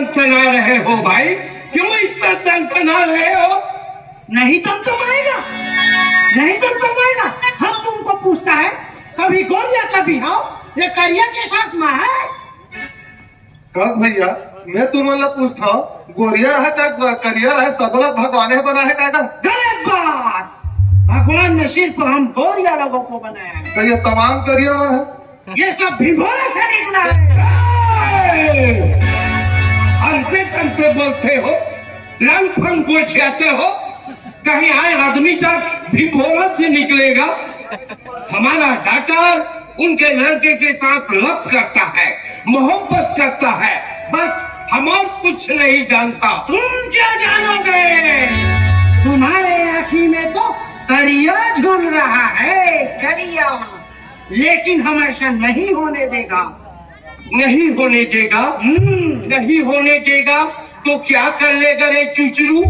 चंचना रहे हो भाई? क्यों इतना चंचना रहे हो? नहीं चमचमाएगा, नहीं चमचमाएगा। हम तुमको पूछता है कभी गोरिया कभी हो, ये करिया के साथ में है। कस भैया मैं तुम्हाला पूछता हूँ, गोरिया रहा चाहे करिया रहे, सगलत भगवान बना है क्या? गलत बात। भगवान ने सिर्फ हम गोरिया लोगों को बनाया है। तो ये तमाम करिया है, ये सब भिगोने से निकला है। हंसते चलते बोलते हो, रंग फंग गोछियाते हो। कहीं आए आदमी का भिगोना से निकलेगा। हमारा डॉक्टर उनके लड़के के साथ लव करता है, मोहब्बत करता है, बस हम और कुछ नहीं जानता। तुम क्या जानोगे? तुम्हारे आँखी में तो करिया झूल रहा है, करिया। लेकिन हम ऐसा नहीं होने देगा। नहीं होने देगा? नहीं होने देगा तो क्या कर लेगा रे चुचरू?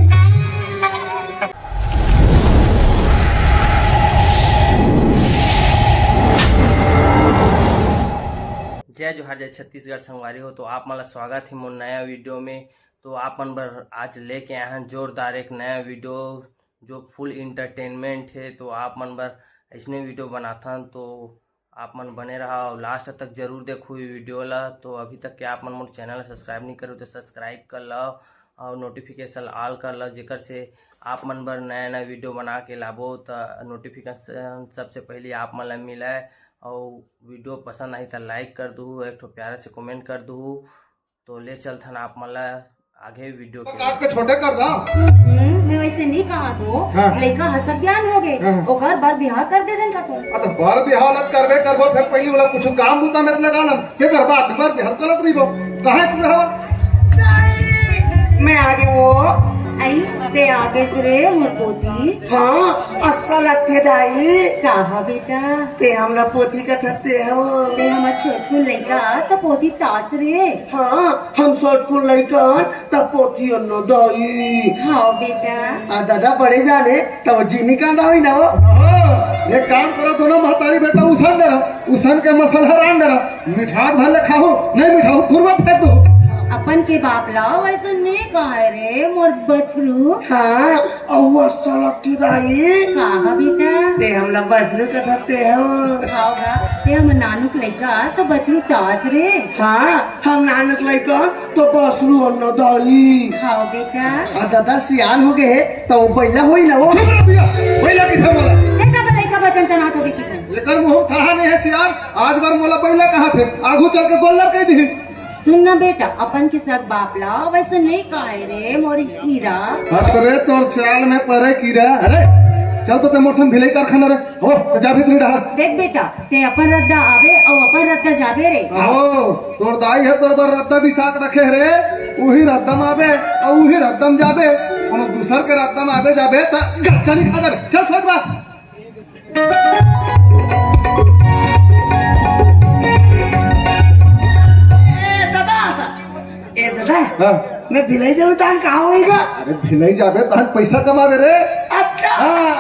जय जोहार, जय छत्तीसगढ़ संगवारी हो। तो आप मला स्वागत है मोर नया वीडियो में। तो आप मन बर आज लेके आए हैं जोरदार एक नया वीडियो जो फुल इंटरटेनमेंट है। तो आप मन बर इसने वीडियो बनाता तो आप मन बने रहा और लास्ट तक जरूर देखो ये वीडियो ला। तो अभी तक के आप मन मोर चैनल सब्सक्राइब नहीं करो तो सब्सक्राइब कर लो और नोटिफिकेशन ऑल कर लो, जेकर से आप मन बर नया नया वीडियो बना के लाबो तो नोटिफिकेशन सबसे पहले आप मन ला मिला है। और वीडियो पसंद आई तो लाइक कर दू, एक तो प्यारा से कमेंट कर दू। तो ले चलता ना आप मला आगे वीडियो के काट के छोटे कर दा। मैं वैसे नहीं कहा तो लड़का हसक ज्ञान हो गए ओकर बार बिहार कर दे देन तो तो बार बिहार लत करबे करबो, फिर पहली वाला कुछ काम होता मेरे लगा लन के कर बात बार बिहार चलत रही बो। कहां तू रहा? मैं आगे वो आई ते आगे सुरे मोर पोती। हाँ अस्सा लगते दाई। कहा बेटा ते हमरा पोती का थते हो। ते हमार छोटू लड़का तो पोती तास रे। हाँ हम शॉर्ट को लइकन तब पोती न दाई। हाँ बेटा आ दादा बड़े जाने तब जीनी का दाई ना वो। ये काम करो दोनों महतारी बेटा उसन दे, उसन के मसला रान दे, मिठाई भले खाओ नहीं मिठाओ खुरवा फेंक दो। अपन के बाप लाओ वैसे नहीं कहा रे मोर बछरू। हाँ और अस्सा लगती दाई। कहा बेटा ते हमरा बसरू का थते हो। खाओगा ते हम नानुक लड़का तो बछरू तास रे। हाँ हम नानक लइकन तो बसरू न दाई। खाओ बेटा आ दादा सियान हो गए तो वो बैला होई ना वो। चुप रह भैया, बैला किथे बोला? देखा लड़का बचन चना तो भी कितन लेकर मुंह कहा नहीं है सियार, आज बार मोला बैला कहा थे, आगू चल के गोल्लर कह दी। सुनना बेटा अपन के सब बाप लाओ वैसे नहीं कहे रे मोरी हीरा। अरे तोर ख्याल में परे कीड़ा। अरे चल तो ते मोरसन भिलाई कारखाना रे हो तो जा भीतर डहार। देख बेटा ते अपन रद्दा आवे और अपन रद्दा जाबे रे। हो तोर दाई है तोर बर रद्दा बिसाक रखे रे, उही रद्दम आवे और उही रद्दम जाबे। कोनो दूसर के रद्दम आवे जाबे त गच्चा नहीं खा दे। चल छोड़ बा। ए दादा हाँ मैं भिलाई जाऊँ तान कहाँ होएगा? अरे भिलाई जाबे तहन पैसा कमावे रे। अच्छा हाँ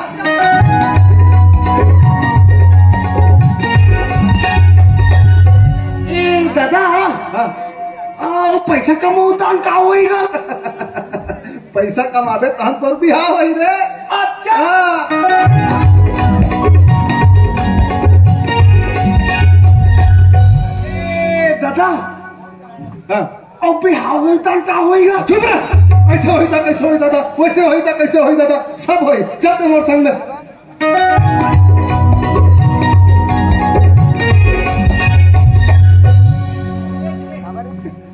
ए दादा हाँ आ पैसा कमाऊ तान कहाँ होएगा? पैसा कमावे तहन तोर बिहाव होई रे। अच्छा हाँ ए दादा हाँ और बिहाव होई तान कहाँ होएगा? चुप रह। ऐसे होई था कैसे होई दादा, वैसे होई था कैसे होई दादा, सब होई। चल ते मोर संग में।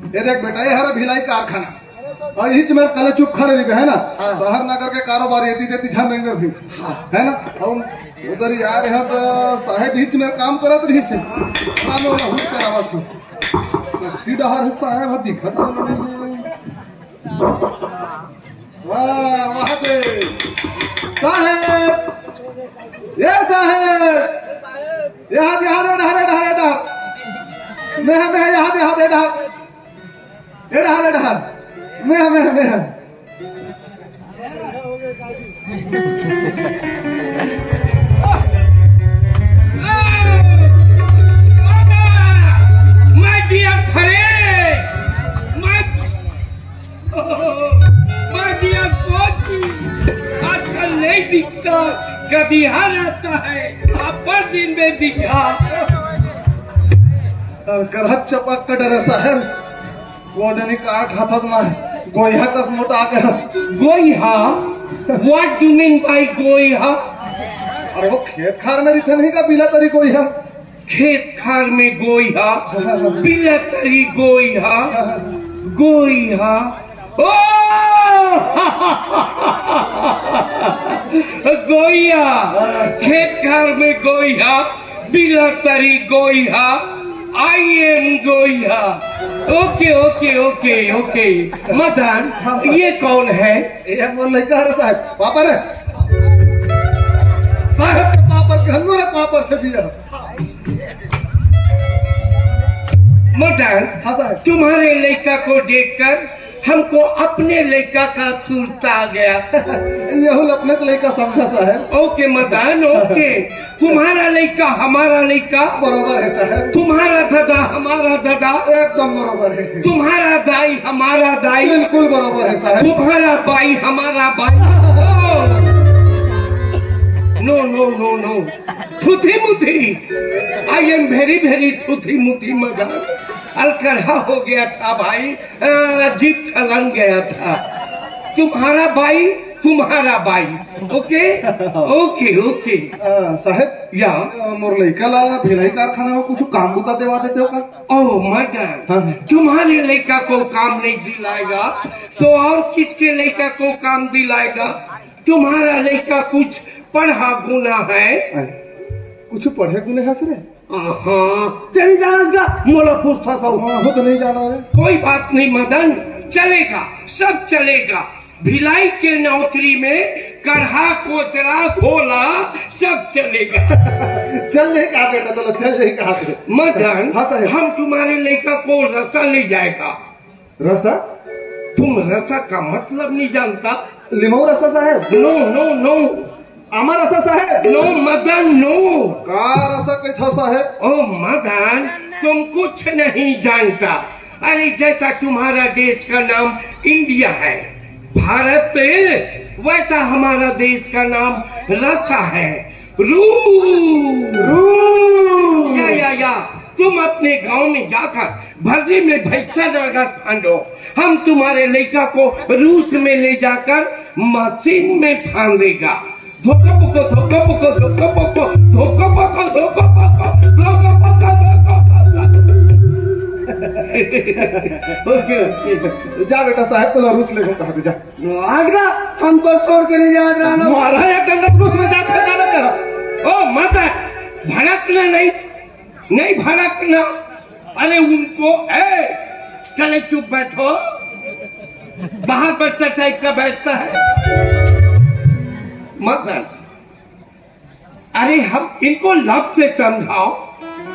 ये देख बेटा ये हरा भिलाई कारखाना और हिच में कल चुप खड़े रही है ना। शहर नगर के कारोबार येती देती ध्यान रेंगर भी है ना। और उधर यार यहाँ तो साहेब हिच में काम करत रही से नानो ना हुई करावत हो तीडहर है साहेब दिखत नहीं। वाह वहां पे साहेब, ये साहेब यहाँ यहाँ दे डहरे डहरे डहर मैं हमें यहाँ दे डहर ये डहर डहर मैं हमें My dear friend, दिखता, कभी यहाँ रहता है, पर दिन में दिखा। करहत चपक का डर साहेब, वो जनी कार खातात ना गोया का मोटा आ गया। गोइहा? What do you mean by गोइहा? अरे वो खेत खार में रिथे नहीं का बिला तरी गोया। खेत खार में गोइहा, बिला तरी गोइहा, गोइहा। ओ गोइहा, खेत खार में गोइहा, बिला तरी गोइहा। I am गोइहा। Okay okay okay okay. मदन, ये कौन है? ये मोर लड़का है साहब, पापा रे साहब के पापा के हलवा पापा से भी है। मदन, हाँ साहब। तुम्हारे लड़का को देखकर हमको अपने लड़का का सुरता आ गया। ये हुल अपने तो लड़का समझा साहब। Okay Madan, okay. तुम्हारा लड़का हमारा लड़का बरोबर है साहब। तुम्हारा दादा हमारा दादा एकदम बरोबर है। तुम्हारा दाई हमारा दाई बिल्कुल बरोबर है साहब। तुम्हारा बाई हमारा बाई। नो नो नो नो, थुथी मुथी। आई एम वेरी वेरी थुथी मुथी मदन। अलकरहा हो गया था भाई, जीप छलन गया था। तुम्हारा बाई तुम्हारा बाई। Okay okay okay. साहब या मोर लड़का ला भिलाई कारखाना में कुछ काम बुता देवा देते हो का? ओह मदन, हाँ। तुम्हारे लड़का को काम नहीं दिलाएगा तो और किसके लड़का को काम दिलाएगा? तुम्हारा लड़का कुछ पढ़ा गुना है? कुछ पढ़े गुने है सर? हाँ, तेरी जानस का मोला पूछता सौ। वो तो नहीं जाना रे। कोई बात नहीं मदन, चलेगा, सब चलेगा। भिलाई के नौकरी में कढ़ा कोचरा खोला सब चलेगा। चल जाएगा बेटा, तो चल जाएगा। मदन, हाँ साहब। हम तुम्हारे लड़का को रसा ले जाएगा। रसा? तुम रसा का मतलब नहीं जानता? लिमो रसा साहब? नो नो नो, आमा रसा साहब? No Madan no. का रसा कैसा साहब? ओ मदन, तुम कुछ नहीं जानता। अरे जैसा तुम्हारा देश का नाम इंडिया है, भारत, वैसा हमारा देश का नाम रसा है, या तुम अपने गांव में जाकर भर्री में भैंसा जाकर फांदो। हम तुम्हारे लड़का को रूस में ले जाकर मशीन में फांदेगा। धोखा पको धोखा पको धोखा पको धोखा पको धोखा पको धोखा पको धोखा ओके ओके। जा बेटा साहब तो रूस ले कहा जा। आटगा हम तो शोर के नहीं याद रहा ना। मारा एक डंडा रूस में जा फिर जाना क्या? ओ माता, भड़कना नहीं, नहीं भड़कना। अरे उनको चले चुप बैठो। बाहर बच्चा टाइप का बैठता है मदन। अरे हम इनको लब से समझाओ,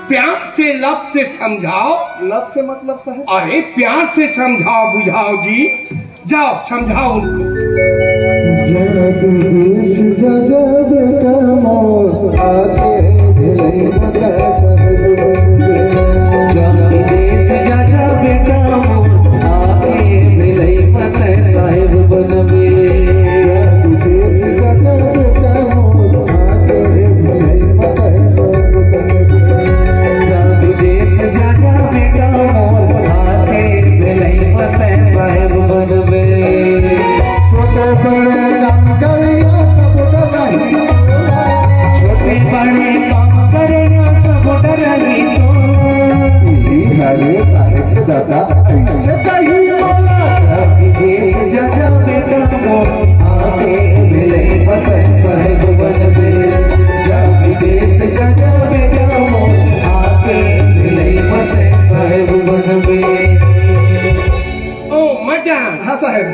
प्यार से लब से समझाओ। लब से मतलब साहब? अरे प्यार से समझाओ बुझाओ जी, जाओ समझाओ उनको।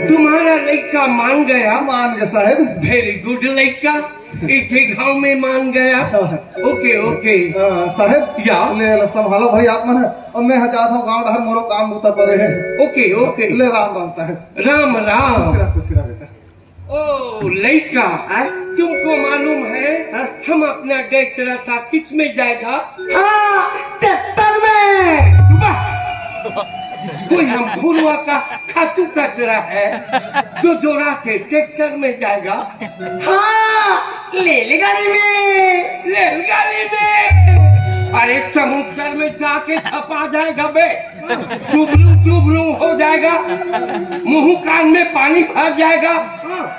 तुम्हारा लड़का मान गया? मान गया साहब। वेरी गुड लड़का, एक गांव में मान गया। ओके ओके साहब या ले संभालो भाई आप मन। और मैं जाता हूँ गाँव डहर, मोरो काम होता पड़े है। ओके ओके ले राम राम साहब। राम राम। खुशी बेटा। ओ लड़का, तुमको मालूम है हम अपना देश रसा किस में जाएगा? हाँ, ट्रैक्टर में। कोई हम भूलवा का खातू कचरा है जो जोड़ा के ट्रैक्टर में जाएगा। हाँ, रेलगाड़ी में। रेलगाड़ी में अरे समुद्र में जाके छपा जाएगा बे, चुबलू हो जाएगा, मुंह कान में पानी भर जाएगा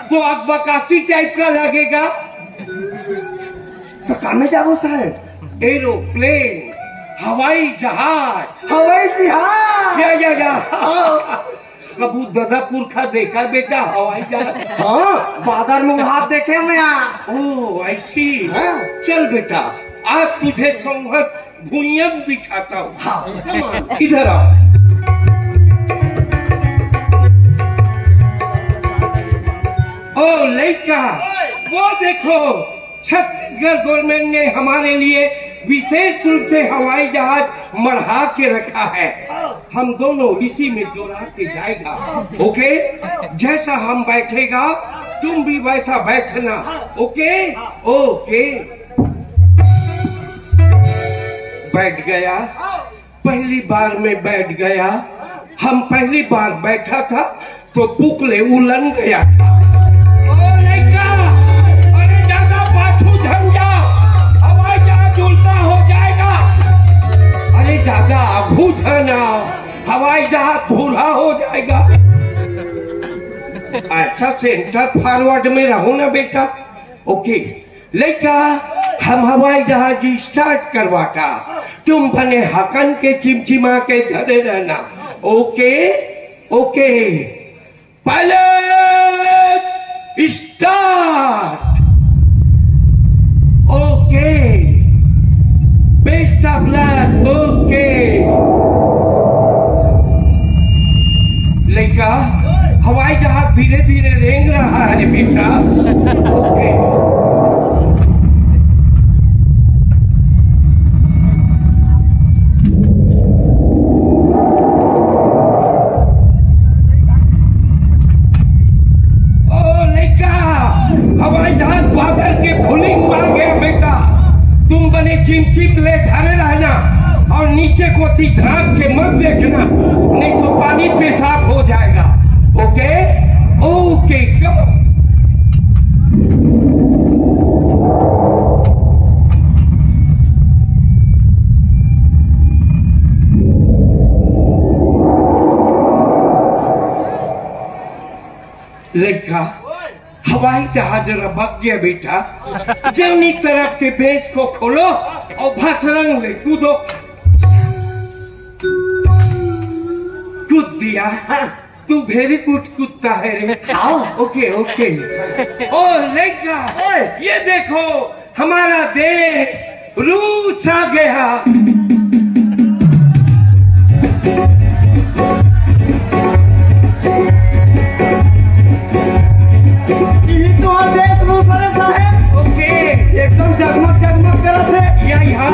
तो अकबकासी टाइप का लगेगा। तो काम में जाओ साहब। एरोप्लेन, हवाई जहाज। हवाई जहाज। या कबू दादा पुरखा देखा बेटा हवाई जहाज? हाँ, बादल में उड़ान देखे मैं। ओ ऐसी। हाँ। चल बेटा आज तुझे संवत भूयम दिखाता हूँ। हाँ। इधर आओ। ओ लड़का वो देखो छत्तीसगढ़ गवर्नमेंट ने हमारे लिए विशेष रूप से हवाई जहाज मढ़ा के रखा है। हम दोनों इसी में जोड़ा के जाएगा। ओके, जैसा हम बैठेगा तुम भी वैसा बैठना। Okay okay. बैठ गया, पहली बार में बैठ गया। हम पहली बार बैठा था तो पुकले उलन गया था। ओ लड़का, अरे ज्यादा पाछू झंझा, हवाई जहाज उल्टा हो जाएगा। अरे ज्यादा आगू झना, हवाई जहाज धूरा हो जाएगा। ऐसा सेंटर फॉरवर्ड में रहो ना बेटा। ओके लड़का, हम हवाई जहाज स्टार्ट करवाता, तुम बने हकन के चिमचिमा के धरे रहना। Okay okay. Pilot start. Okay, best of luck. Okay लड़का, हवाई जहाज धीरे धीरे रेंग रहा है बेटा। ओके हवाई जहाज बादल के फुलिंग मार गया बेटा। तुम बने चिमचिम ले धरे रहना और नीचे को झाँक के मत देखना, नहीं तो पानी पेशाब हो जाएगा। ओके ओके कम। लड़का, हवाई जहाज रबक गया बेटा। जौनी तरफ के बेच को खोलो और भसरंग ले कूदो। कूद दिया। तू वेरी गुड कूदता है रे। Okay okay. ओ लड़का, ये देखो हमारा देश रूस आ गया। ओके, एकदम जगमग जगमग करत है। या यहाँ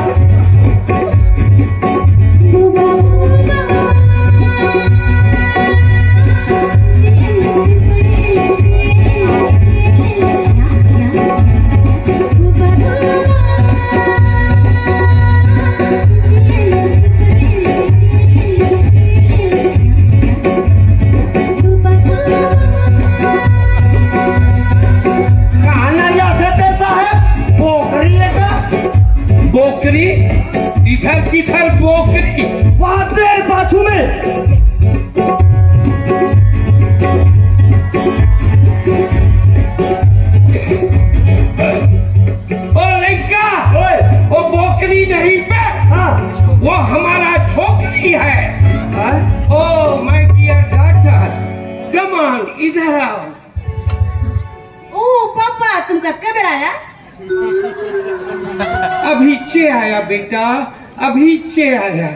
बोकरी, इधर किधर बोकरी? वहां देर पाछू में। ओ लड़का, वो बोकरी नहीं पे, वो हमारा छोकरी है। Oh my dear daughter, come on इधर आओ। ओ पापा, तुम कब कब आया? अभी चे आया बेटा, अभी चे आया।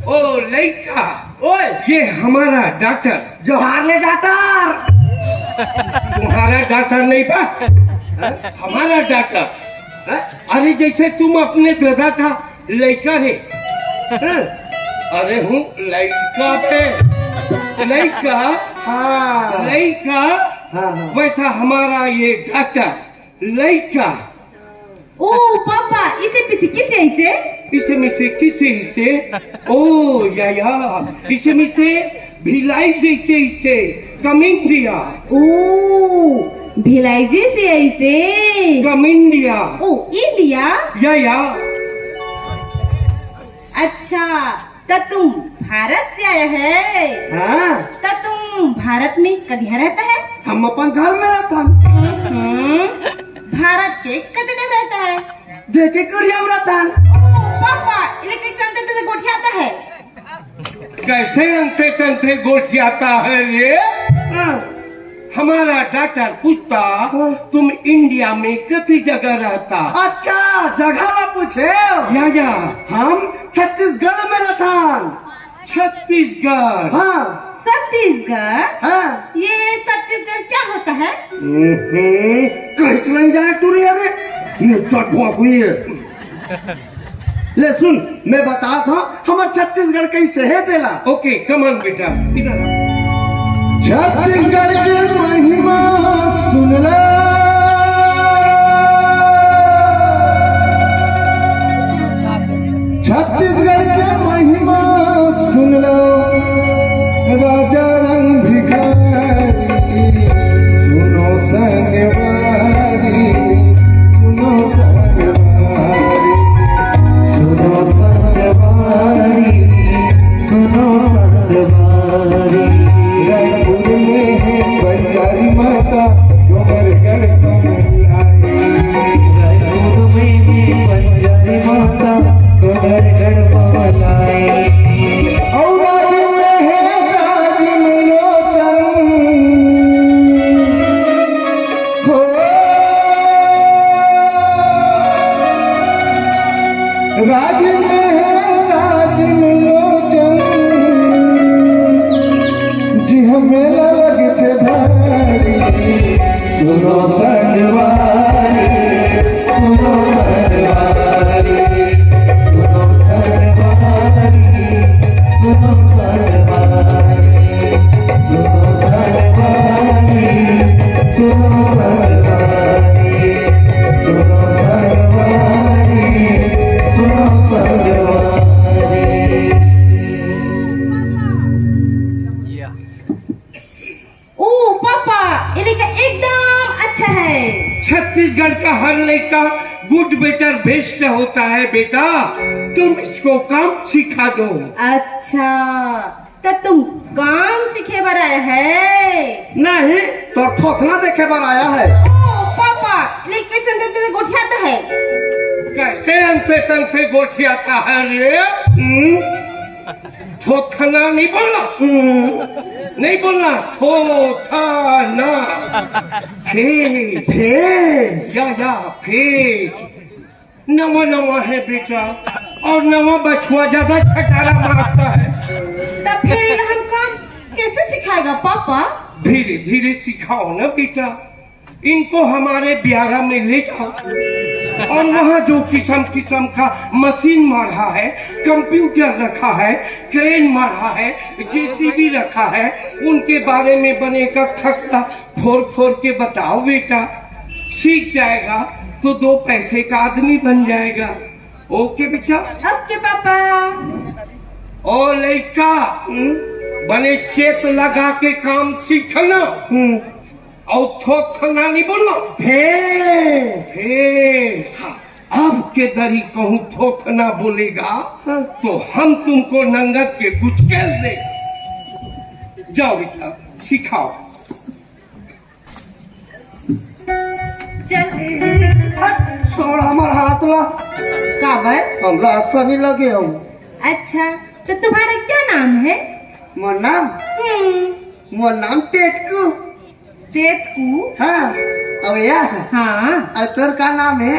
ओ लड़का, ओए ये हमारा डॉक्टर। जोहार ले डॉक्टर। तुम्हारा डॉक्टर नहीं बा, हमारा डॉक्टर। अरे जैसे तुम अपने दादा का लड़का है। अरे हूँ लड़का पे, लड़का। हाँ, लड़का हाँ। वैसा हमारा ये डॉक्टर लड़का। ओ पापा इसे पीछे किसे इसे इसे में से किसे इसे ओ या इसे में से भिलाई जैसे इसे कम इंडिया ओ भिलाई जैसे ऐसे कम इंडिया ओ इंडिया या अच्छा तब तुम भारत से आया है हाँ तब तुम भारत में कदिया रहता है हम अपन घर में रहता भारत के कतने में रहता है देखे कुरिया में रहता ओ पापा इलेक्ट्रिक संते तुझे गोठी आता है कैसे अंते तंते गोठियाता है रे हमारा डॉक्टर पूछता तुम इंडिया में कितनी जगह रहता अच्छा जगह में पूछे या हम छत्तीसगढ़ में रहता छत्तीसगढ़ हाँ छत्तीसगढ़ हाँ ये छत्तीसगढ़ क्या होता है कहीं चलाई जाए तू रे अरे ये चट हुई है ले सुन मैं बता था हमारे छत्तीसगढ़ कैसे है तेला ओके कमान बेटा इधर आ। छत्तीसगढ़ की महिमा सुन ले छत्तीसगढ़ की महिमा सुन लो राजा रंग भिखारी सुनो संगवारी सुनो संगवारी सुनो संगवारी सुनो संगवारी रायपुर में है बंजारी माता डोंगरगढ़ कमलाई रायपुर में है बंजारी माता डोंगरगढ़ कमलाई और राज में है राज लोचन हो राज में है राज लोचन जी मेला लगते भारी सुनो संगवारी सुनो संगवारी सुनो संगवारी सुनो संगवारी सुनो संगवारी सुनो संगवारी सुनो संगवारी सुनो संगवारी ओ पापा ये लड़का एकदम अच्छा है छत्तीसगढ़ का हर लड़का गुड बेटर बेस्ट होता है बेटा तुम इसको काम सिखा दो अच्छा तो तुम काम सीखे बर आया है नहीं तो थोथना देखे बार आया है ओ पापा इलेक्ट्रिक संते तुझे गोठी आता है कैसे अंते तंते गोठियाता है रे थोथना नहीं बोलना नहीं बोलना थोथना फेस फेस या फेस नवा नवा है बेटा और नवा बछुआ ज्यादा खटारा मारता है तब फिर हम काम कैसे सिखाएगा पापा धीरे धीरे सिखाओ ना बेटा इनको हमारे ब्यारा में ले जाओ और वहाँ जो किस्म किस्म का मशीन मढ़ा है कंप्यूटर रखा है क्रेन मढ़ा है जेसीबी रखा है उनके बारे में बनेगा खसला फोड़ फोड़ के बताओ बेटा सीख जाएगा तो 2 पैसे का आदमी बन जाएगा ओके बेटा ओके पापा ओ लड़का बने चेत लगा के काम सीखना और थोथना नहीं बोलना फेस अब के दरी कहूँ थोथना बोलेगा तो हम तुमको नंगत के गुचकेल दे जाओ बेटा सिखाओ चल सोड़ा हमारा हाथ ला काबर हमरा अच्छा नहीं लगे हम अच्छा तो तुम्हारा क्या नाम है मोर नाम टेटकू तेतकू हाँ अब या हाँ और तोर का नाम है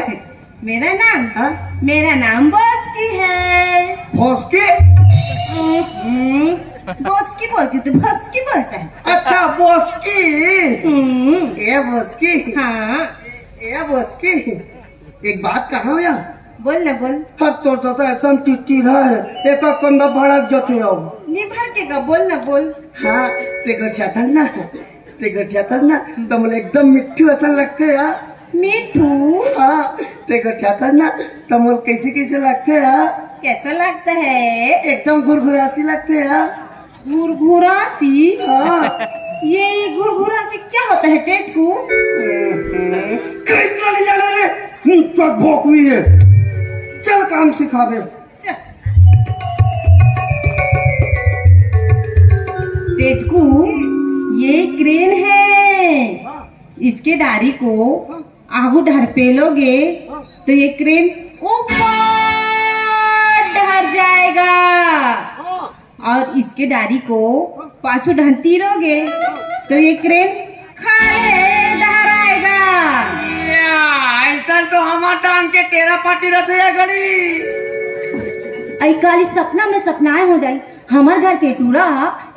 मेरा नाम हाँ मेरा नाम बॉस्की है भोसके बॉस्की बोलती हूँ तो भस्की बोलता है अच्छा भोसकी ए भोसकी हाँ ए भोसकी एक बात कहा यार बोल ना बोल हर तो एकदम चिट्ठी है एक कंधा भड़क जाते हो निभर के का बोल ना बोल हाँ ते गठिया था ना तो मुझे एकदम मिट्टी ऐसा लगते यार मिठू हाँ ते गठियाता ना तमोल कैसे कैसे लगते हैं? कैसा लगता है? एकदम घुरघुरासी लगते हैं। घुरघुरासी? हाँ ये घुरघुरासी क्या होता है टेटकू? कैसा नहीं जाना रे, चल भोक हुई है, चल काम सिखावे। टेटकू ये क्रेन है, इसके डारी को आगू ढरपेलोगे तो ये क्रेन ऊपर ढर जाएगा और इसके डारी को पाछू ढंतीरोगे तो ये क्रेन खाले ढहराएगा। ऐसा तो हमारा टांग के टेरा पाटी रहते है गड़ी। आई काली सपना में सपनाए हो जाई। हमार घर के टूरा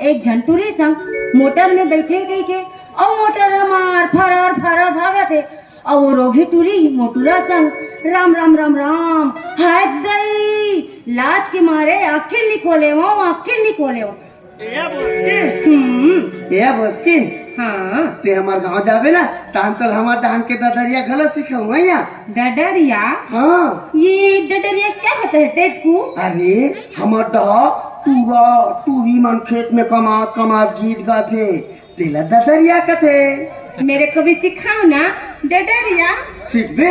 एक झंटूरी संग मोटर में बैठे गई के और मोटर हमार फरर फरर भागा थे और वो रोगी टूरी मोटूरा संग राम राम राम राम हाय गई। लाज के मारे आखिर नहीं खोले वो आखिर नहीं खोले वो। ये बस की हाँ ते हमार गांव जावे ना तांतल हमार डांग के ददरिया गलत सिखाऊंगा यहाँ। डडरिया? हाँ ये डडरिया क्या होता है टेटकू? अरे हमार डहा टूरा टूरी मन खेत में कमा कमा गीत गाथे तेला ददरिया कथे। मेरे को भी सिखाओ ना डडरिया। सीख बे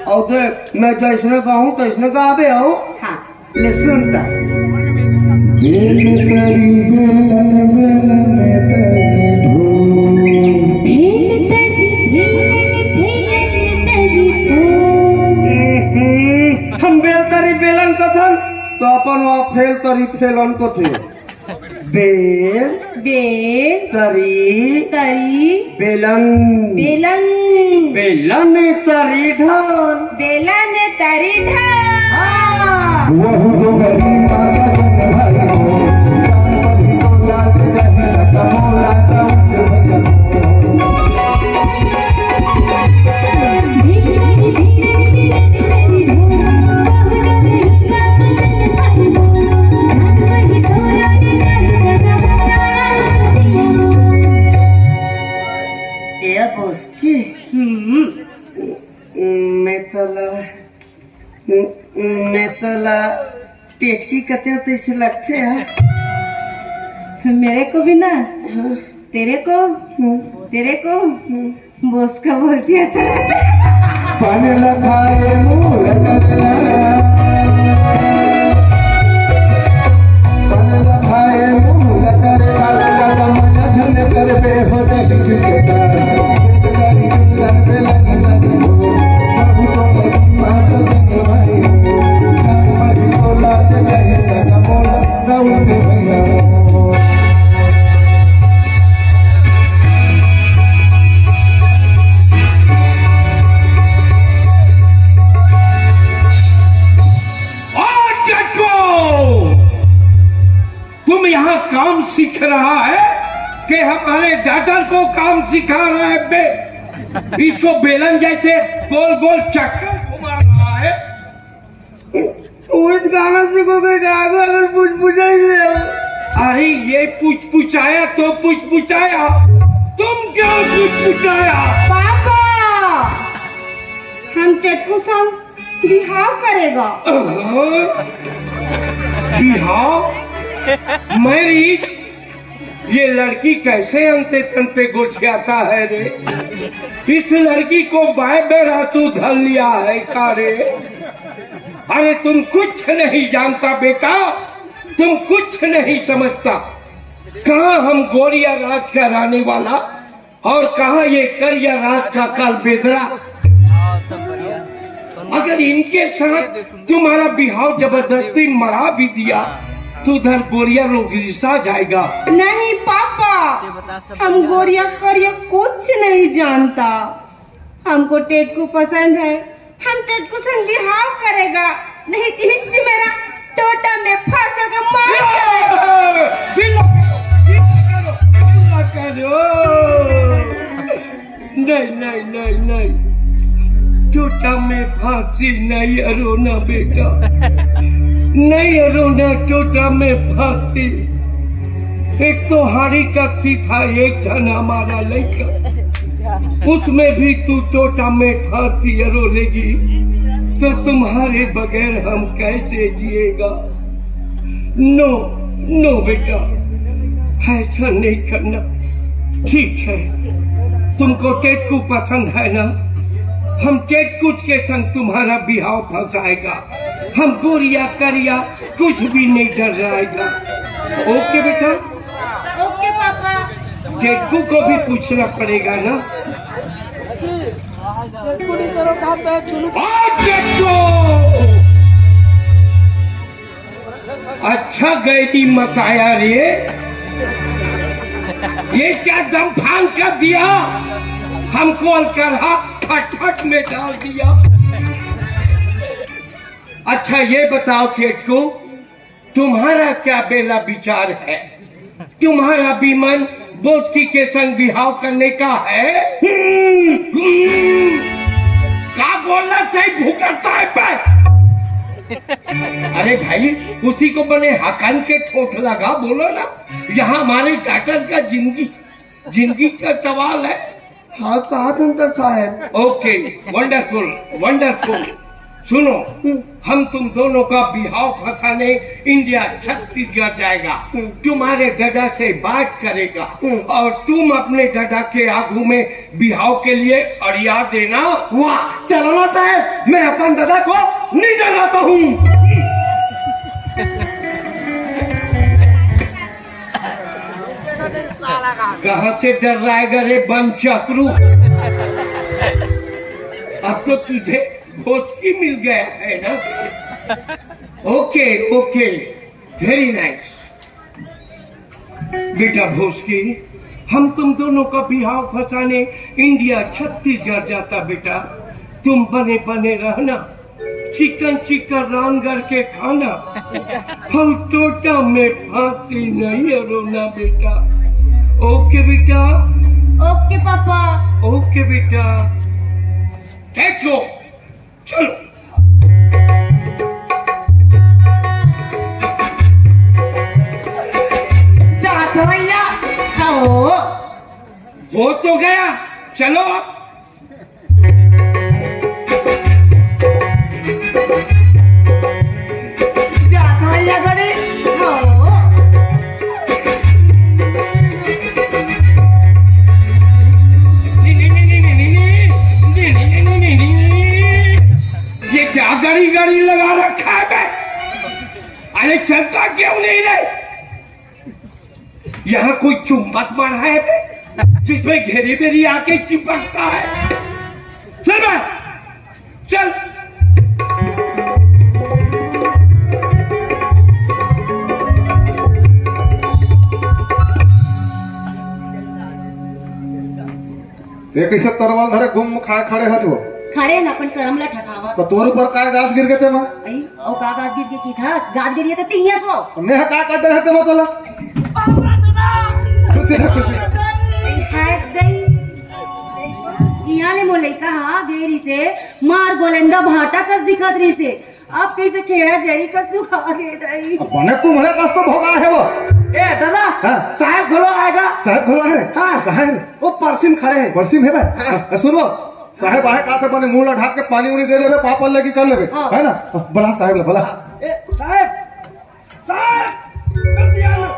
और देख मैं जैसने गाऊं तैसने गावे हो। हाँ ले सुनता। हम बेल तरी बेलन कथन तो अपन वहाँ फेल तरी फेलन कथे। बेल बेल तरी तरी बेलन बेलन बेलन तरी ढोल बेलन तरी ढाल। मैं तला टेटकी कहते हो तो इसे लगते हैं। मेरे को भी ना तेरे को बोस का बोलती है पानी लगाए मूल लगाए मूल कर तुम यहाँ काम सीख रहा है कि हमारे डॉक्टर को काम सिखा रहा है बे। इसको बेलन जैसे गोल गोल चक्कर घुमा रहा है। गाना सीखोगे अगर अरे ये पूछाया तो पूछाया, तुम क्यों पूछाया? पापा हम टेटकू संग बिहाव करेगा। बिहाव? मैरिज? ये लड़की कैसे अंते तंते गुछियाता है रे? इस लड़की को बाय बेरा तू धर लिया है का रे? अरे तुम कुछ नहीं जानता बेटा, तुम कुछ नहीं समझता। कहाँ हम गोरिया राज का रहने वाला और कहाँ ये करिया राज का काल बेदरा। अगर इनके साथ तुम्हारा बिहाव जबरदस्ती मरा भी दिया तो उधर गोरिया लोग रिश्ता जाएगा। नहीं पापा, हम गोरिया करिया कुछ नहीं जानता। हमको टेटकू पसंद है, हम टेटकू संग बिहाव करेगा, नहीं तो हिंच मेरा टोटा में फंसेगा, मार जाएगा। नहीं नहीं नहीं नहीं, टोटा में फांसी नहीं अरोना बेटा, नहीं अरोना टोटा में फांसी। एक तो हारी कच्ची था, एक जन हमारा लड़का। उसमें भी तू टोटा में फांसी रोलेगी तो तुम्हारे बगैर हम कैसे जिएगा। नो नो बेटा, ऐसा नहीं करना। ठीक है, तुमको टेटकू पसंद है ना, हम टेटकू के संग तुम्हारा बिहाव फंसाएगा। हम गोरिया करिया कुछ भी नहीं डर रहेगा। ओके बेटा? ओके पापा। टेटकू को भी पूछना पड़ेगा ना। टेटकू, अच्छा गैली मत आया रे, ये क्या दम फांग कर दिया, हमको अलकरहा फटफट में डाल दिया। अच्छा ये बताओ टेटकू, तुम्हारा क्या बेला विचार है? तुम्हारा भी मन दोस्ती के संग बिहाव करने का है? क्या बोलना चाहिए, भूखता है पे? अरे भाई, उसी को बने हकान के ठोठ लगा, बोलो ना। यहाँ हमारे डॉक्टर का जिंदगी का सवाल है। हाँ कहा था साहब। Okay, wonderful wonderful. सुनो, हम तुम दोनों का बिहाव फंसाने इंडिया छत्तीसगढ़ जाएगा। तुम्हारे दादा से बात करेगा और तुम अपने दादा के आगू में बिहाव के लिए अड़िया देना। वाह, चलो ना साहब, मैं अपन दादा को नहीं डराता हूँ। कहाँ से डर रहा रे बनचक्रू? अब तो तुझे भोसकी मिल गया है ना। ओके ओके, वेरी नाइस बेटा भोसकी, हम तुम दोनों का बिहाव फंसाने इंडिया छत्तीसगढ़ जाता बेटा। तुम बने बने रहना, चिकन चिकन रामगढ़ के खाना, हम टोटा में फांसी नहीं रोना बेटा। ओके बेटा? ओके पापा। ओके बेटा, टेटकू चलो। जाते भैया। हो तो गया, चलो अब। जाते भैया गड़ी। ये क्या गड़ी गड़ी लगा रखा है बे? अरे चलता क्यों नहीं रे? यहाँ कोई चुम्बक मारा है बे, जिसमें घेरी बेरी आके चिपकता है। चल बे, चल। ये कैसे तरवाल धरे घूम खाए खड़े है तो खड़े न अपन करम ला ठठावा। तो तोर ऊपर काय गाज गिर गए थे मां? आई औ का गाज गिर के की था, गाज गिरिए तो तिहिया को। ने का करते रहते मतलब खुशी है खुशी। है गई यहाँ ने मोले कहा गेरी से मार गोलेंदा भाटा कस दिखत रही से, अब कैसे खेड़ा जरी कस सुखा दे दई। बने कुम्हड़े कस तो भोगा है वो। ए दादा, हाँ? साहब घोलो आएगा। साहब खुला है? हाँ। कहाँ है? वो परसिम खड़े हैं। परसिम है बे? सुनो, साहब आए कहा था बने मुंह ढाक के पानी उनी दे लेबे, पापा लगी कर लेबे, है ना? बड़ा साहब बड़ा। ए साहब, साहब जल्दी आ लो।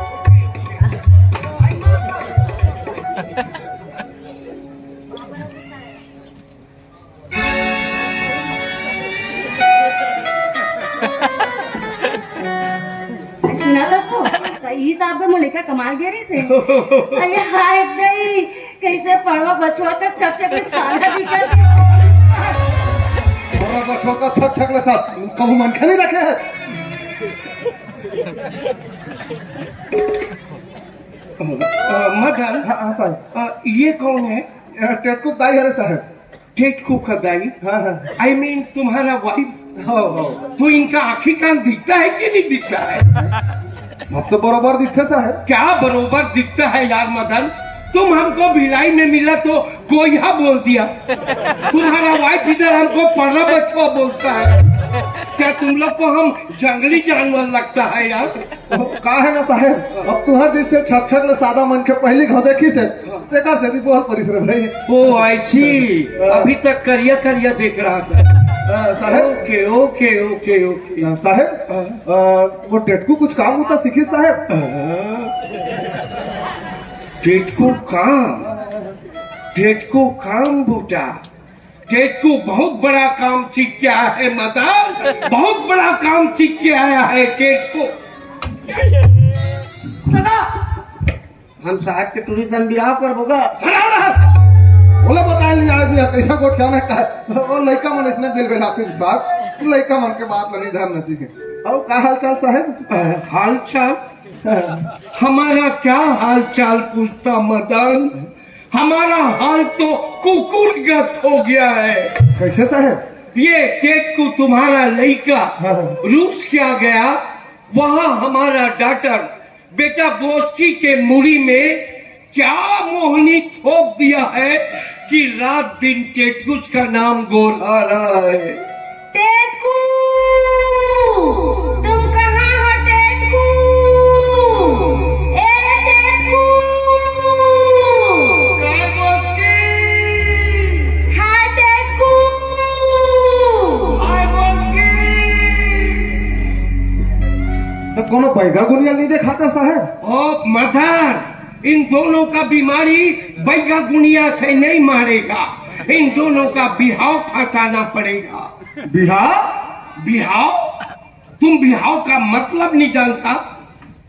सुना तो सो ई साहब का मुले का कमाल गेरी से। अरे हाय दई, कैसे पड़वा बछवा का छप छप के साला दिखत। और बच्चों का छक छक ले साथ कबू मन के नहीं रखे है। मदन, हाँ साहब, ये कौन है? टेटकू दाई है साहब। टेटकू का दाई? हाँ हाँ। आई मीन तुम्हारा वाइफ। हो हो। तो इनका आखिर कान दिखता है कि नहीं दिखता है? सब तो बरोबर दिखे साहब। क्या बरोबर दिखता है यार मदन? तुम हमको भिलाई में मिला तो गोया बोल दिया, तुम्हारा वाइफ इधर हमको पड़ा बचवा बोलता है। क्या तुम लोग को हम जंगली जानवर लगता है यार? का है ना साहेब, अब तुहर जैसे छक ले सादा मन के पहली घाव देखी से तेकर से दी बहुत परिश्रम भाई। ओ ऐसी, अभी तक करिया करिया देख रहा था। साहेब ओके ओके ओके ओके साहेब, वो टेटकू कुछ काम होता सीखी साहेब? टेटकू काम बूटा, टेटकू बहुत बड़ा काम सीख के आया है मदन, बहुत बड़ा काम सीख के आया है टेटकू। हम साहब के टूरिज्म बिहार कर बोगा। बोला बताए नहीं आज भी कैसा गोठियाना का वो लड़का मन इसने बिल बेलाते साहब, लड़का मन के बात नहीं ध्यान न चाहिए। और का हाल चाल साहेब? हाल चाल? हमारा क्या हाल चाल पूछता मदन, हमारा हाल तो कुकुरगत हो गया है। कैसे साहेब? ये टेटकू तुम्हारा लड़का रूस क्या गया, वहाँ हमारा डॉक्टर बेटा बोस्की के मुड़ी में क्या मोहनी थोप दिया है कि रात दिन टेटकुच का नाम गोला रहा है। टेटकू, तुम कहाँ हो टेटकू? ए टेटकू! काय बोस्की? हाय टेटकू! हाय बोस्की! तो कोनो बैगा गुनिया नहीं दिखाता साहेब? ओ मदन, इन दोनों का बीमारी बैगा गुनिया से नहीं मारेगा, इन दोनों का बिहाव फंसाना पड़ेगा। बिहाव? तुम बिहाव का मतलब नहीं जानता?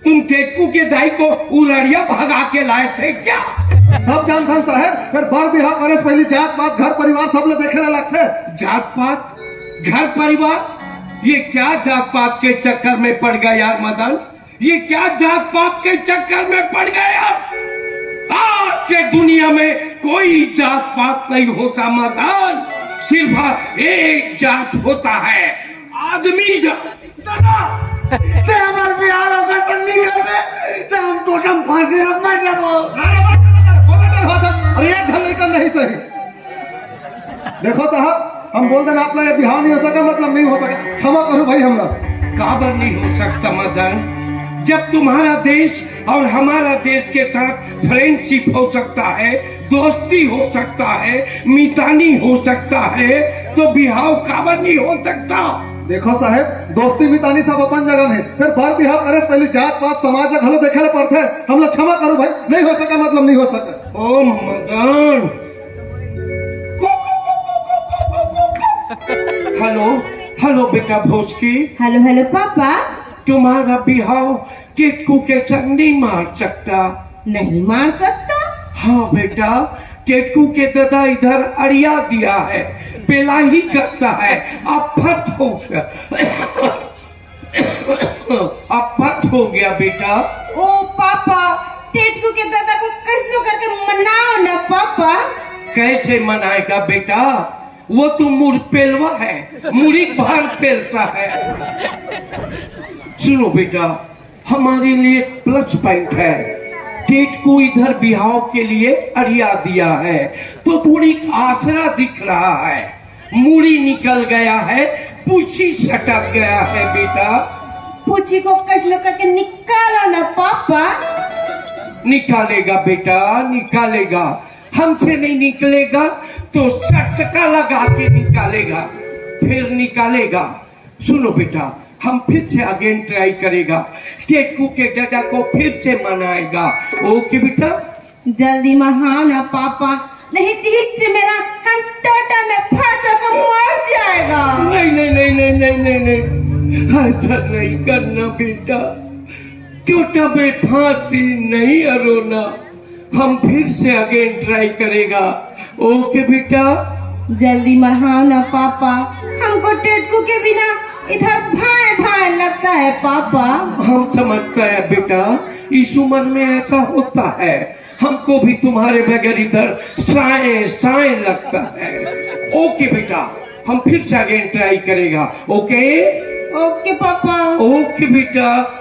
तुम टेटकू के दाई को उलड़िया भगा के लाए थे क्या? सब जानता साहेब, फिर बार बिहार करे से पहले जात पात घर परिवार सब ले देखे ना लगते। जात पात घर परिवार, ये क्या जात पात के चक्कर में पड़ गया यार मदन, ये क्या जात पात के चक्कर में पड़ गया? आज के दुनिया में कोई जात पात नहीं होता मदन, सिर्फ एक जात होता है, आदमी जात। ते हमार बिहार होगा संधि घर में, ते हम टोटम फांसी रख मर जाबो। अरे एक घर लेकर नहीं सही। देखो साहब, हम बोल देना अपना ये बिहार नहीं हो सका मतलब नहीं हो सका, क्षमा करो भाई। हम लोग काबर नहीं हो सकता मदन, जब तुम्हारा देश और हमारा देश के साथ फ्रेंडशिप हो सकता है, दोस्ती हो सकता है, मितानी हो सकता है, तो बिहाव काबर नहीं हो सकता? देखो साहेब, दोस्ती मितानी सब अपन जगह में, फिर बार बिहार करे से पहले जात पात समाज घलो देखे ले पड़ते। हम लोग क्षमा करो भाई, नहीं हो सका मतलब नहीं हो सका। ओ मदन, हेलो हेलो बेटा भोसकी, हेलो हेलो पापा। तुम्हारा बिहाव टेटकू के संग नहीं मार सकता। नहीं मार सकता? हाँ बेटा, टेटकू के दादा इधर अड़िया दिया है, पेला ही करता है, अफत हो गया। अफत हो गया बेटा। ओ पापा, टेटकू के दादा को कैसे करके मनाओ ना पापा। कैसे मनाएगा बेटा, वो तो मुड़ पेलवा है, मुड़ी भर पेलता है। सुनो बेटा, हमारे लिए प्लस पॉइंट है, टेटकू इधर बिहाव के लिए अड़िया दिया है, तो थोड़ी आसरा दिख रहा है, मुड़ी निकल गया है, पूछी सटक गया है बेटा। पूछी को कैसे करके निकालो ना पापा। निकालेगा बेटा, निकालेगा, हमसे नहीं निकलेगा तो सटका लगा के निकालेगा, फिर निकालेगा। सुनो बेटा, हम फिर से अगेन ट्राई करेगा, टेटकू के दादा को फिर से मनाएगा। ओके बेटा, जल्दी महा ना पापा, नहीं तीच मेरा हम टोटा में फंस कर मर जाएगा। नहीं नहीं नहीं नहीं नहीं नहीं नहीं, ऐसा नहीं करना बेटा, टोटा में फांसी नहीं अरोना, हम फिर से अगेन ट्राई करेगा। ओके बेटा, जल्दी मढ़ाओ ना पापा, हमको टेटकू के बिना इधर भाई भाई लगता है पापा। हम समझता है बेटा, इस उम्र में ऐसा होता है, हमको भी तुम्हारे बगैर इधर साए साए लगता है। ओके बेटा, हम फिर से अगेन ट्राई करेगा। ओके ओके पापा। ओके बेटा।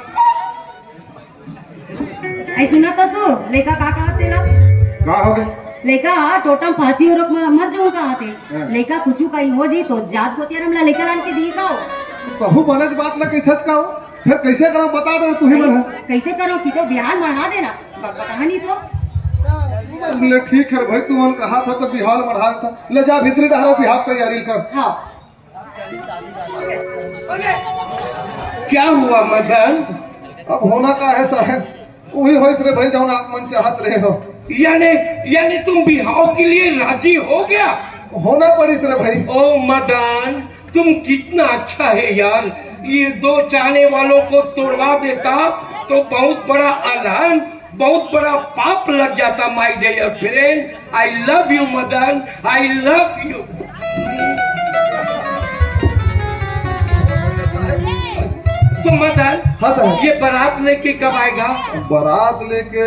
ऐसी ना कसो लेका का कहा तेरा का हो गए? लेका टोटम फांसी और मर जाऊं कहा थे। लेका कुछ कहीं हो जी तो जात को तेरा हमला लेकर आन के दी खाओ। कहू बनज बात लग इथच का हो फिर कैसे करो बता दो तू ही मन कैसे करो कि तो बिहार बढ़ा देना बता नहीं तो ले ठीक है भाई तू मन कहा था तो बिहार बढ़ा था ले जा भीतरी डहरो बिहार तैयारी कर। हाँ क्या हुआ मदन? अब होना का है साहब वही हो रे भाई जौन आप मन चाहत रहे हो। यानी तुम बिहाव के लिए राजी हो गया? होना पड़ी रे भाई। ओ मदन तुम कितना अच्छा है यार, ये दो चाहने वालों को तोड़वा देता तो बहुत बड़ा अलान बहुत बड़ा पाप लग जाता। My dear friend I love you Madan, I love you. तो मदन हाँ साहब ये बारात लेके कब आएगा? बारात लेके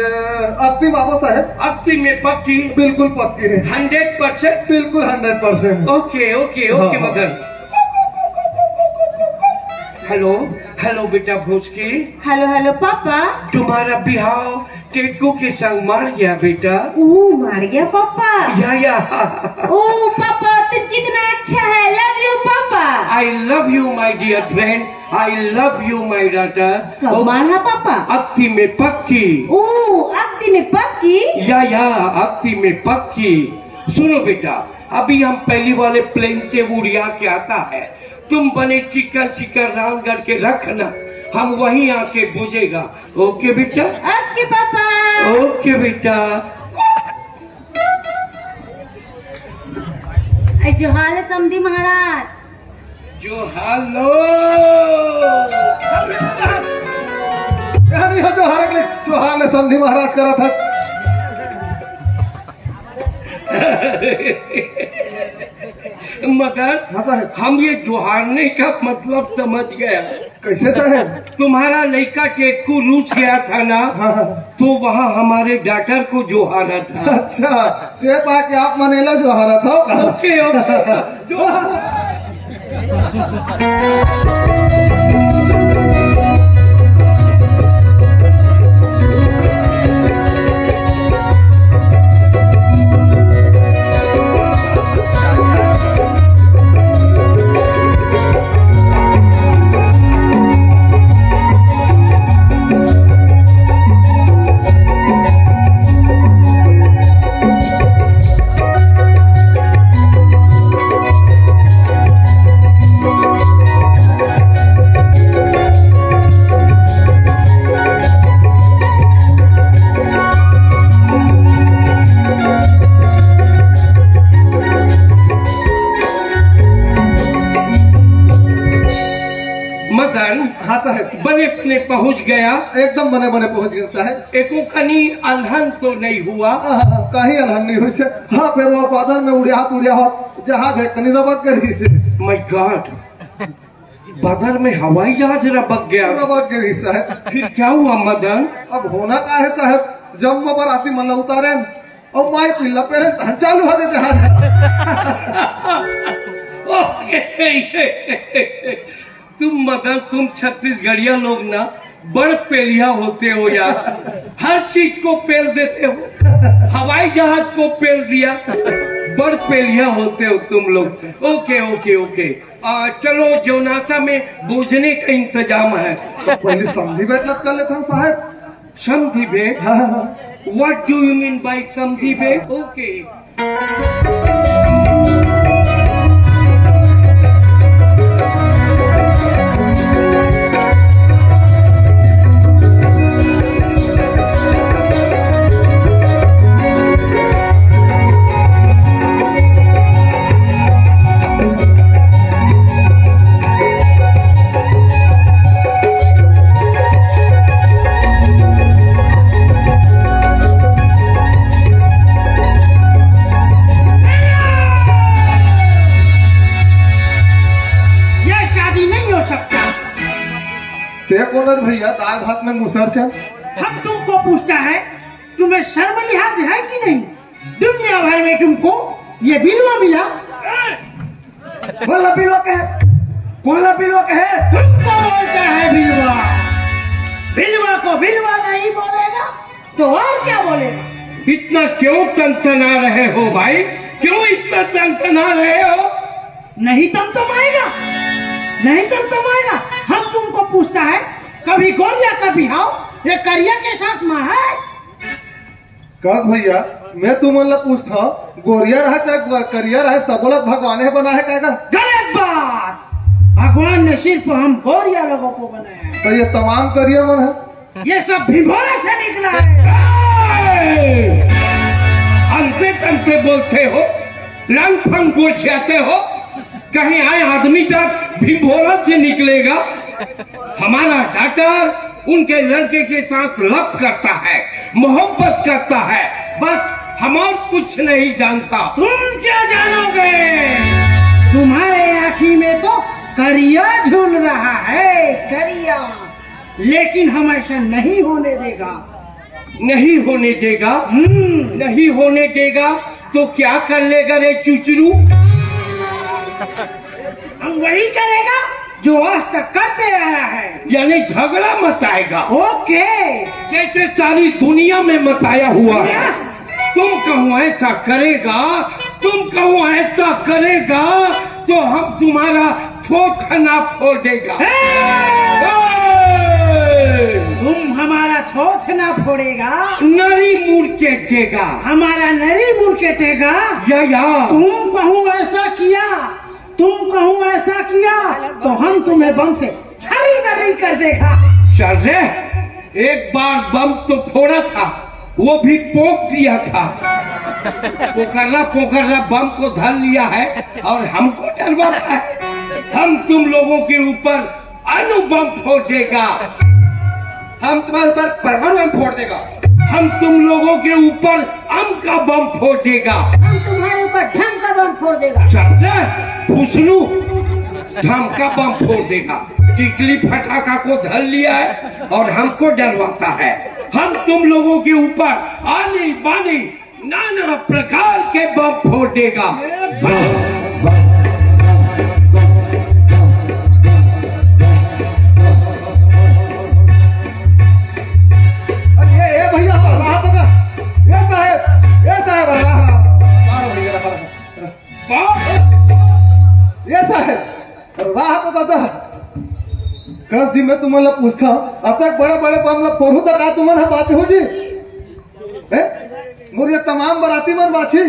अत्ती बाबा साहब। अत्ती में पक्की? बिल्कुल पक्की है 100%। बिल्कुल 100%। Okay okay okay Madan. Hello hello बेटा भोजकी। हेलो हेलो पापा। तुम्हारा बिहाव टेटू के संग मार गया बेटा। ओ मार गया पापा। या ओ पापा तुम कितना अच्छा है। लव यू पापा। I love you my dear friend, I love you my daughter. कब मारा पापा? अत्ती में पक्की। ओ अत्ती में पक्की। या अत्ती में पक्की। सुनो बेटा अभी हम पहली वाले प्लेन से उड़िया के आता है, तुम बने चिकन राउंड करके रखना, हम वहीं आके बुझेगा। ओके बेटा? ओके पापा। ओके बेटा। जो हाल है समधी महाराज। जो हेलो जो हार ले समधी महाराज करा था। मदन हाँ साहब हम ये जोहारने का मतलब समझ गया। कैसे साहब? तुम्हारा लड़का टेटकू रूस गया था ना, हाँ। तो वहाँ हमारे डॉक्टर को जोहारा था। अच्छा ते पाके आप मनेला जो हारा था। ओके ओके हाँ साहब बने बने पहुँच गया। एकदम बने बने पहुंच गए साहब। एको कनी अलहन तो नहीं हुआ? कहीं अलहन नहीं हुई से। हाँ फिर वो बादल में उड़िया जहाज है कनी रबक गई से। माय गॉड बादल में हवाई जहाज रबक गया। रबक गई साहब। फिर क्या हुआ मदन? अब होना का है साहब जब वो बराती मन उतारे और माई पिल्ला पे चालू हो गए जहाज। तुम मदन तुम छत्तीसगढ़िया लोग ना बड़ पेलिया होते हो यार, हर चीज को पेल देते हो, हवाई जहाज को पेल दिया, बड़ पेलिया होते हो तुम लोग। ओके ओके ओके चलो जौनासा में बूझने का इंतजाम है। पहले समझी बैठक कर लेते हम साहब। समझी बे? What do you mean by समझी बे? ओके भैया दाल भात में मुसर चल। हम तुमको पूछता है तुम्हें शर्म लिहाज है कि नहीं? दुनिया भर में तुमको ये बिलवा मिला। बोला बिलवा के बोला बिलवा के है। तुमको बोलता है बिलवा। बिलवा को बिलवा नहीं बोलेगा तो और क्या बोलेगा? इतना क्यों तनतना रहे हो भाई? क्यों इतना तनतना रहे हो? नहीं तम तो आएगा। नहीं तुम्हारा हम तुमको पूछता है, कभी गोरिया कभी हाउ, ये करिया के साथ माँ है। कस भैया मैं तुमला पूछता गोरिया रहा चाहे करिया रहे सबोलत भगवान है बना है क्या? गलत बात, भगवान ने सिर्फ हम गोरिया लोगों को बनाया है। तो ये तमाम करिया मन है, ये सब भिंभोरे से निकला है। अंते तंते बोलते हो, रंग फंग गोछियाते हो, कहीं आए आदमी जात भिंभोरा से निकलेगा। हमारा डॉक्टर उनके लड़के के साथ लव करता है, मोहब्बत करता है, बस हम और कुछ नहीं जानता। तुम क्या जानोगे? तुम्हारे आँखी में तो करिया झूल रहा है, करिया, लेकिन हम ऐसा नहीं होने देगा। नहीं होने देगा? नहीं होने देगा तो क्या कर लेगा रे चुचरू? हम वही करेगा जो आज तक करते आया है, यानी झगड़ा मचाएगा। ओके, जैसे सारी दुनिया में मचाया हुआ है। यस। तुम कहो ऐसा करेगा, तुम कहो ऐसा करेगा तो हम तुम्हारा थोथा ना फोड़ देगा। तुम हमारा थोथ ना फोड़ेगा, नरी मुड़ के देगा। हमारा नरी मुड़ के टेगा। या तुम कहूँ ऐसा किया, तुम कहूँ ऐसा किया तो हम तुम्हें बम से छरी दरी कर देगा। चल रे, एक बार बम तो फोड़ा था, वो भी पोक दिया था। पोखरला बम को धर लिया है और हमको डरवाता है। हम तुम लोगों के ऊपर अणु बम फोड़ देगा, हम तुम्हारे ऊपर परमाणु बम फोड़ देगा, हम तुम लोगों के ऊपर आम का बम फोड़ देगा, हम तुम्हारे ऊपर ढंग का बम फोड़ देगा। चल रे फुसलू, धमका बम फोड़ देगा। टिकली फटाका को धर लिया है और हमको डरवाता है। हम तुम लोगों के ऊपर आनी बानी नाना प्रकार के बम फोड़ देगा। ये भैया राहत होगा, ये साहब ये साहब राहत होता था। कस जी मैं तुम्हाला पूछता अब तक बड़े बड़े बम ला फोड़ू तक आ तुम्हारा बात हो जी मोर ये तमाम बराती मन बाछी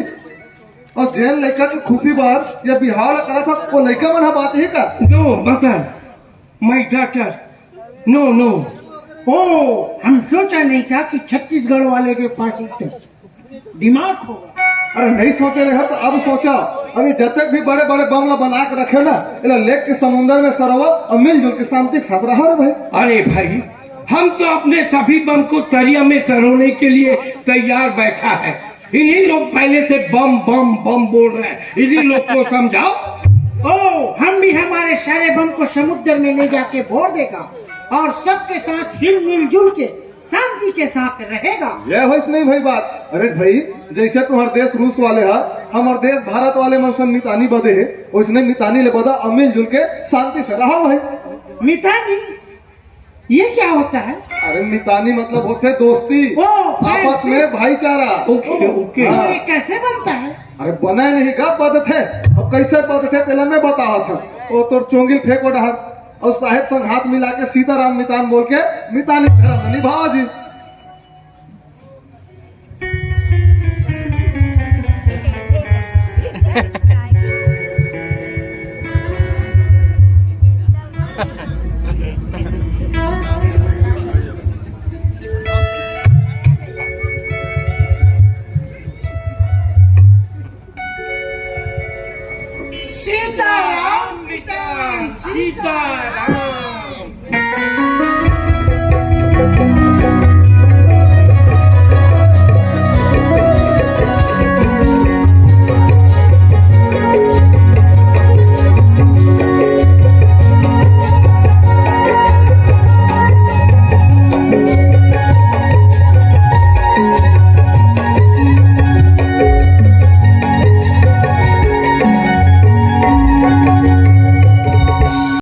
और जेल लड़का की खुशी बार ये बिहार करा था वो लड़का मन बात ही का। नो बता माय डॉक्टर, नो नो। ओ, हम सोचा नहीं था कि छत्तीसगढ़ वाले के पास इतना दिमाग होगा। अरे नहीं सोचे रहे तो अब सोचा। अभी जब तक भी बड़े बड़े बम ला बना के रखे ना, इला लेक के समुद्र में सरोवर और मिलजुल के शांति के साथ रहा रे भाई। अरे भाई, हम तो अपने सभी बम को तरिया में सरोने के लिए तैयार बैठा है। इन्हीं लोग पहले से बम बम बम बोल रहे हैं, इन्हीं लोग को समझाओ। ओ, हम भी हमारे सारे बम को समुद्र में ले जाके भोर देगा और सबके साथ हिल मिलजुल के शांति के साथ रहेगा। ये होइस नहीं भाई बात। अरे भाई जैसे तुम्हार देश रूस वाले है, हमार देश भारत वाले में मितानी बदे है, वैसे मितानी ले बदा और मिलजुल के शांति से रहा भाई। मितानी ये क्या होता है? अरे मितानी मतलब होते दोस्ती, आपस में भाईचारा। Okay okay. तो ये कैसे बनता है? अरे बना नहीं गप बद थे, अब कैसे बद थे तेला में बतावा था। वो तो चोंगिल फेंको डहर और साहेब संग हाथ मिला के सीताराम मितान बोल के मितानी धर्म निभाओ जी। सीताराम मितान, सीताराम।